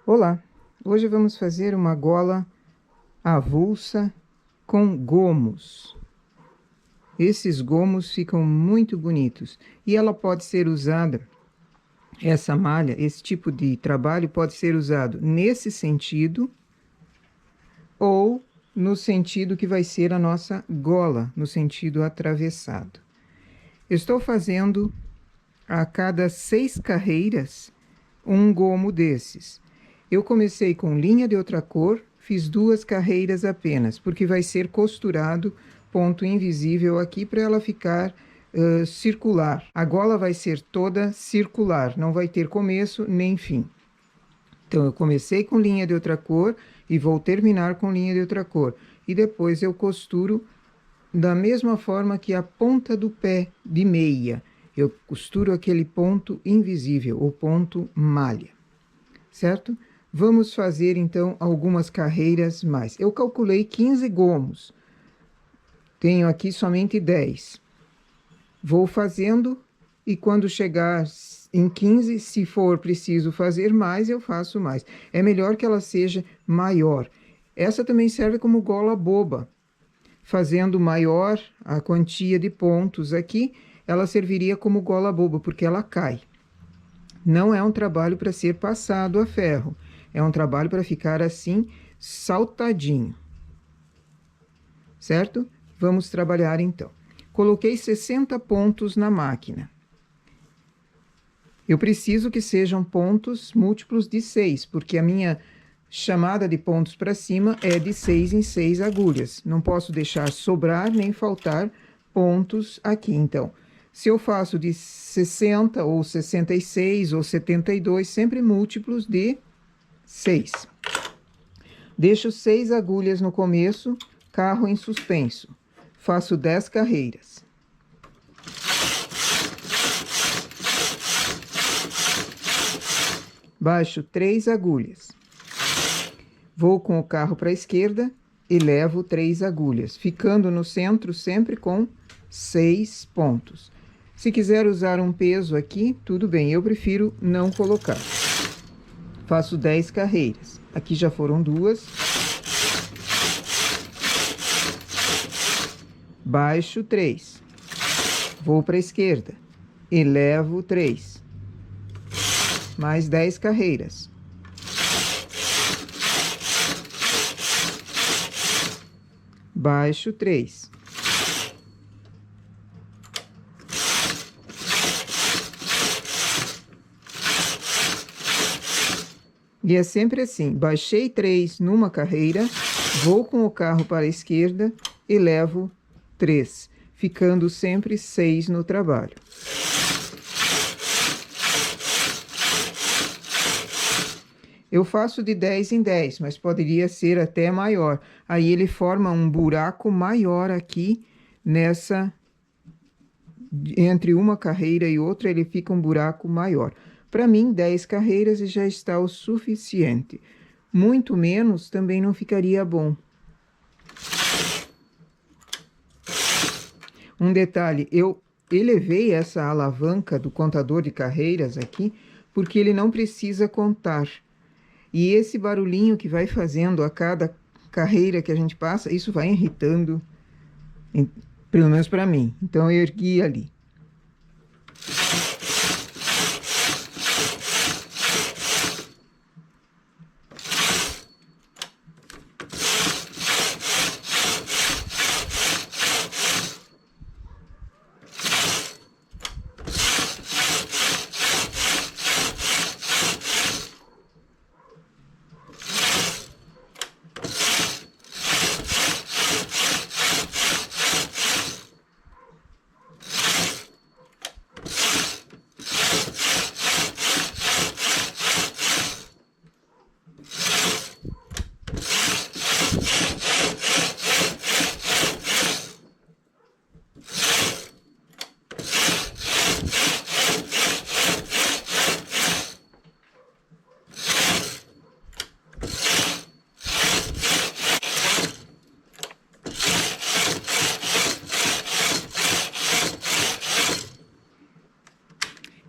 Olá, hoje vamos fazer uma gola avulsa com gomos. Esses gomos ficam muito bonitos e ela pode ser usada, essa malha, esse tipo de trabalho pode ser usado nesse sentido ou no sentido que vai ser a nossa gola, no sentido atravessado. Eu estou fazendo a cada 6 carreiras um gomo desses. Eu comecei com linha de outra cor, fiz 2 carreiras apenas, porque vai ser costurado ponto invisível aqui para ela ficar circular. A gola vai ser toda circular, não vai ter começo nem fim. Então, eu comecei com linha de outra cor e vou terminar com linha de outra cor. E depois eu costuro da mesma forma que a ponta do pé de meia. Eu costuro aquele ponto invisível, o ponto malha, certo? Vamos fazer, então, algumas carreiras mais. Eu calculei 15 gomos. Tenho aqui somente 10. Vou fazendo e quando chegar em 15, se for preciso fazer mais, eu faço mais. É melhor que ela seja maior. Essa também serve como gola boba. Fazendo maior a quantia de pontos aqui, ela serviria como gola boba, porque ela cai. Não é um trabalho para ser passado a ferro, é um trabalho para ficar assim, saltadinho. Certo? Vamos trabalhar então. Coloquei 60 pontos na máquina. Eu preciso que sejam pontos múltiplos de 6, porque a minha chamada de pontos para cima é de 6 em 6 agulhas. Não posso deixar sobrar nem faltar pontos aqui, então. Se eu faço de 60 ou 66 ou 72, sempre múltiplos de 6. Deixo 6 agulhas no começo, carro em suspenso. Faço 10 carreiras. Baixo 3 agulhas. Vou com o carro para a esquerda e levo 3 agulhas, ficando no centro sempre com 6 pontos. Se quiser usar um peso aqui, tudo bem, eu prefiro não colocar. Faço 10 carreiras. Aqui já foram 2. Baixo 3. Vou para a esquerda e levo 3. Mais 10 carreiras. Baixo 3. E é sempre assim, baixei 3 numa carreira, vou com o carro para a esquerda e levo 3, ficando sempre 6 no trabalho. Eu faço de 10 em 10, mas poderia ser até maior. Aí ele forma um buraco maior aqui nessa... Entre uma carreira e outra, ele fica um buraco maior. Para mim, 10 carreiras já está o suficiente. Muito menos também não ficaria bom. Um detalhe, eu elevei essa alavanca do contador de carreiras aqui, porque ele não precisa contar. E esse barulhinho que vai fazendo a cada carreira que a gente passa, isso vai irritando, pelo menos para mim. Então, eu ergui ali.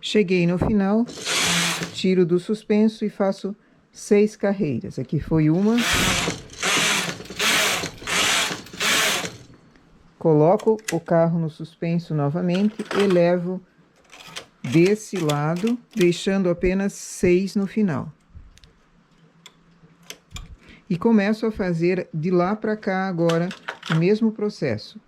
Cheguei no final, tiro do suspenso e faço 6 carreiras. Aqui foi uma. Coloco o carro no suspenso novamente e levo desse lado, deixando apenas 6 no final. E começo a fazer de lá para cá agora o mesmo processo.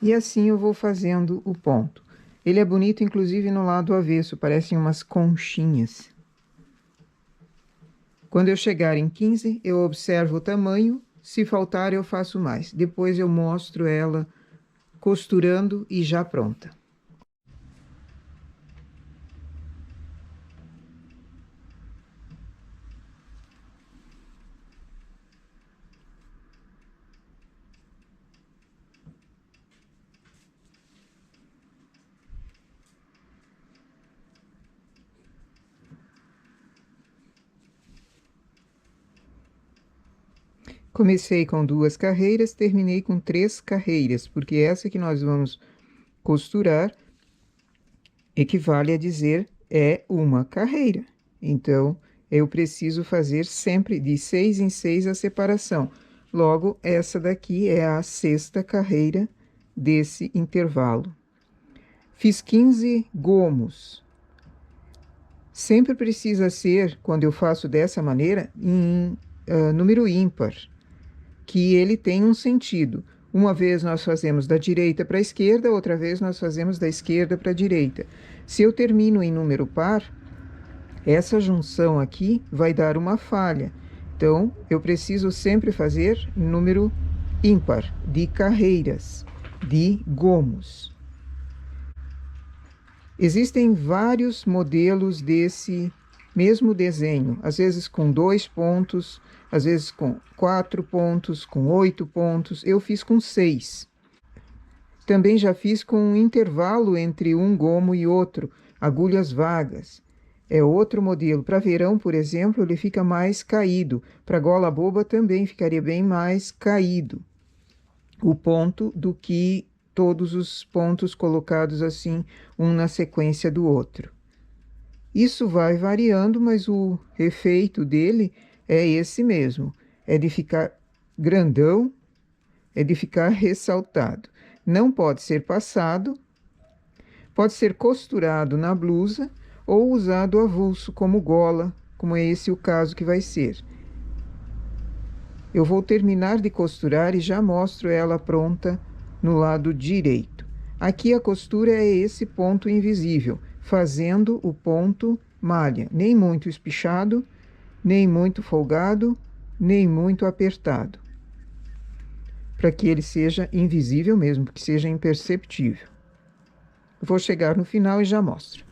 E assim eu vou fazendo o ponto. Ele é bonito, inclusive, no lado avesso, parecem umas conchinhas. Quando eu chegar em 15, eu observo o tamanho. Se faltar, eu faço mais. Depois eu mostro ela costurando e já pronta. Comecei com 2 carreiras, terminei com 3 carreiras, porque essa que nós vamos costurar equivale a dizer é uma carreira. Então, eu preciso fazer sempre de 6 em 6 a separação. Logo, essa daqui é a 6ª carreira desse intervalo. Fiz 15 gomos. Sempre precisa ser, quando eu faço dessa maneira, em número ímpar, que ele tem um sentido. Uma vez nós fazemos da direita para a esquerda, outra vez nós fazemos da esquerda para a direita. Se eu termino em número par, essa junção aqui vai dar uma falha. Então, eu preciso sempre fazer número ímpar, de carreiras, de gomos. Existem vários modelos desse mesmo desenho, às vezes com 2 pontos, às vezes com 4 pontos, com 8 pontos. Eu fiz com 6. Também já fiz com um intervalo entre um gomo e outro, agulhas vagas. É outro modelo. Para verão, por exemplo, ele fica mais caído. Para gola boba também ficaria bem mais caído o ponto do que todos os pontos colocados assim, um na sequência do outro. Isso vai variando, mas o efeito dele é esse mesmo. É de ficar grandão, é de ficar ressaltado. Não pode ser passado, pode ser costurado na blusa ou usado avulso como gola, como é esse o caso que vai ser. Eu vou terminar de costurar e já mostro ela pronta no lado direito. Aqui a costura é esse ponto invisível, fazendo o ponto malha, nem muito espichado, nem muito folgado, nem muito apertado, para que ele seja invisível mesmo, que seja imperceptível. Vou chegar no final e já mostro.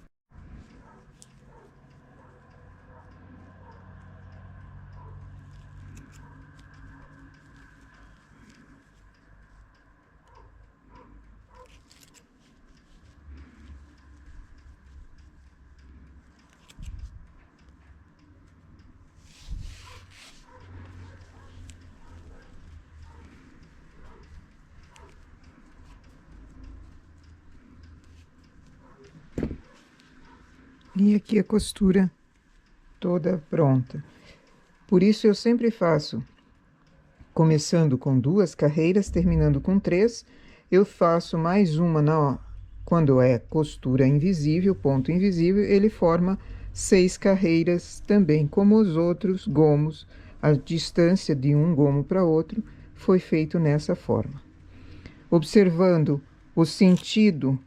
E aqui a costura toda pronta. Por isso eu sempre faço, começando com 2 carreiras, terminando com 3, eu faço mais uma quando é costura invisível, ponto invisível, ele forma 6 carreiras também, como os outros gomos. A distância de um gomo para outro foi feito nessa forma. Observando o sentido,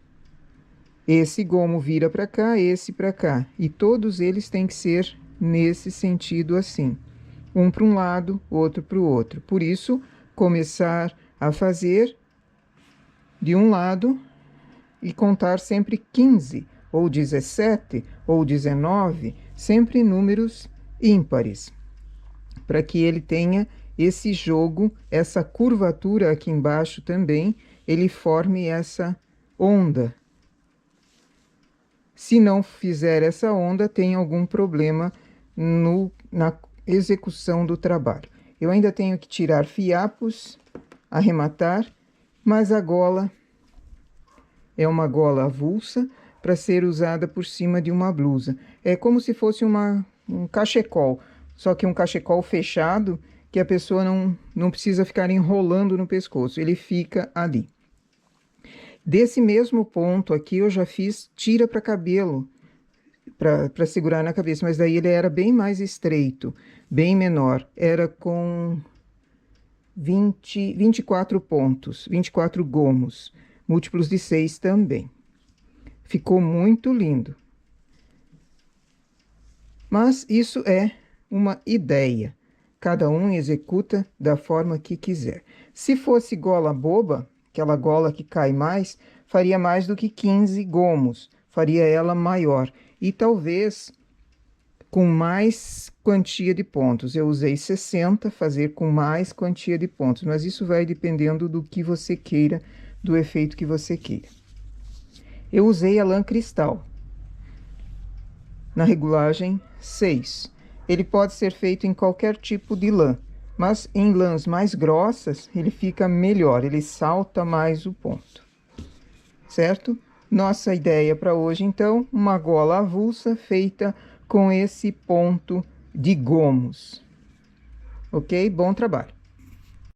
esse gomo vira para cá, esse para cá, e todos eles têm que ser nesse sentido assim, um para um lado, outro para o outro. Por isso, começar a fazer de um lado e contar sempre 15, ou 17, ou 19, sempre números ímpares, para que ele tenha esse jogo, essa curvatura aqui embaixo também, ele forme essa onda. Se não fizer essa onda, tem algum problema na execução do trabalho. Eu ainda tenho que tirar fiapos, arrematar, mas a gola é uma gola avulsa para ser usada por cima de uma blusa. É como se fosse um cachecol, só que um cachecol fechado, que a pessoa não precisa ficar enrolando no pescoço, ele fica ali. Desse mesmo ponto aqui eu já fiz tira para cabelo, para segurar na cabeça, mas daí ele era bem mais estreito, bem menor, era com 24 pontos, 24 gomos, múltiplos de 6 também. Ficou muito lindo. Mas isso é uma ideia. Cada um executa da forma que quiser. Se fosse gola boba, aquela gola que cai mais, faria mais do que 15 gomos. Faria ela maior. E talvez com mais quantia de pontos. Eu usei 60, fazer com mais quantia de pontos. Mas isso vai dependendo do que você queira, do efeito que você queira. Eu usei a lã cristal, na regulagem 6. Ele pode ser feito em qualquer tipo de lã, mas em lãs mais grossas ele fica melhor, ele salta mais o ponto, certo? Nossa ideia para hoje, então, uma gola avulsa feita com esse ponto de gomos. Ok? Bom trabalho!